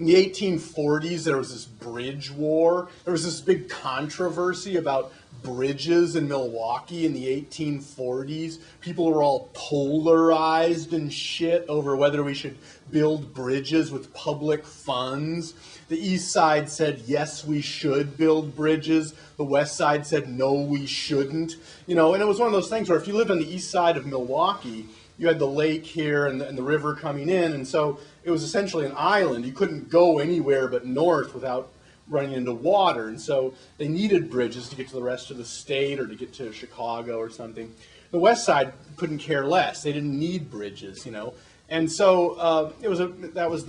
in the 1840s, there was this bridge war. There was this big controversy about bridges in Milwaukee in the 1840s. People were all polarized and shit over whether we should build bridges with public funds. The east side said, yes, we should build bridges. The west side said, no, we shouldn't. You know, and it was one of those things where if you lived on the east side of Milwaukee, you had the lake here and the river coming in, and so it was essentially an island. You couldn't go anywhere but north without running into water, and so they needed bridges to get to the rest of the state or to get to Chicago or something. The west side couldn't care less. They didn't need bridges, you know, and so that was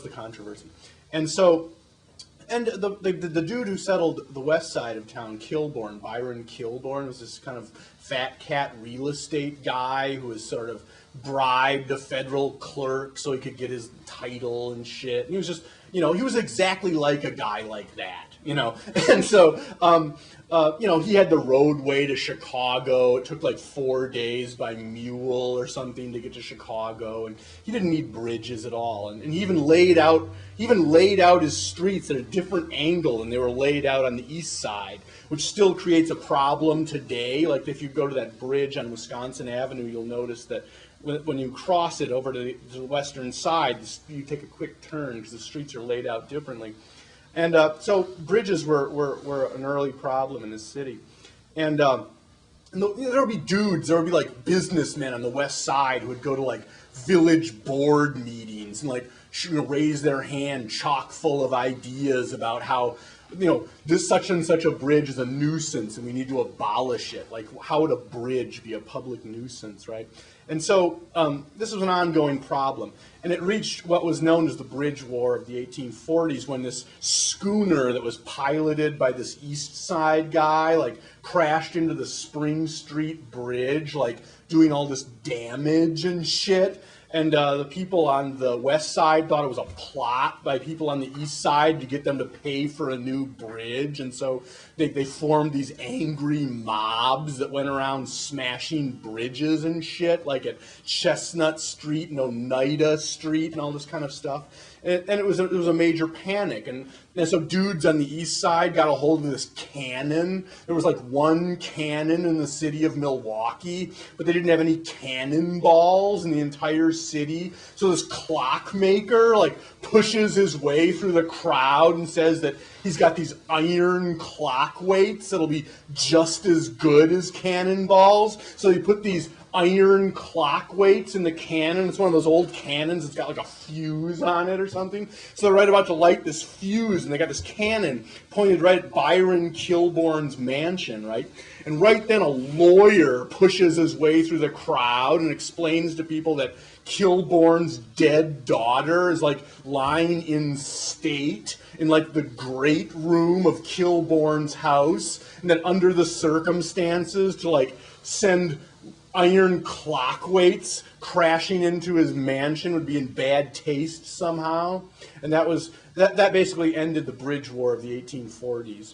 the controversy, and so. And the dude who settled the west side of town, Kilbourne, Byron Kilbourne, was this kind of fat cat real estate guy who was sort of bribed a federal clerk so he could get his title and shit. And he was just, you know, he was exactly like a guy like that, you know. And so, you know, he had the roadway to Chicago. It took like 4 days by mule or something to get to Chicago, and he didn't need bridges at all. And he even laid out his streets at a different angle than they were laid out on the east side, which still creates a problem today. Like if you go to that bridge on Wisconsin Avenue, you'll notice that when you cross it over to the western side, you take a quick turn because the streets are laid out differently. And so bridges were an early problem in this city. And there would be dudes, there would be like businessmen on the west side who would go to like village board meetings and like raise their hand chock full of ideas about how, you know, this such and such a bridge is a nuisance and we need to abolish it. Like, how would a bridge be a public nuisance, right? And so this was an ongoing problem. And it reached what was known as the Bridge War of the 1840s, when this schooner that was piloted by this East Side guy, like, crashed into the Spring Street Bridge, like, doing all this damage and shit. And the people on the west side thought it was a plot by people on the east side to get them to pay for a new bridge. And so they formed these angry mobs that went around smashing bridges and shit, like at Chestnut Street and Oneida Street and all this kind of stuff. And it was a major panic. And so dudes on the east side got a hold of this cannon. There was like one cannon in the city of Milwaukee, but they didn't have any cannonballs in the entire city. So this clockmaker like pushes his way through the crowd and says that he's got these iron clock weights that'll be just as good as cannonballs. So they put these iron clock weights in the cannon. It's one of those old cannons. It's got like a fuse on it or something. So they're right about to light this fuse, and they got this cannon pointed right at Byron Kilbourne's mansion, right? And right then a lawyer pushes his way through the crowd and explains to people that Kilbourne's dead daughter is like lying in state in like the great room of Kilbourne's house, and that under the circumstances to like send iron clock weights crashing into his mansion would be in bad taste somehow. And that basically ended the Bridge War of the 1840s.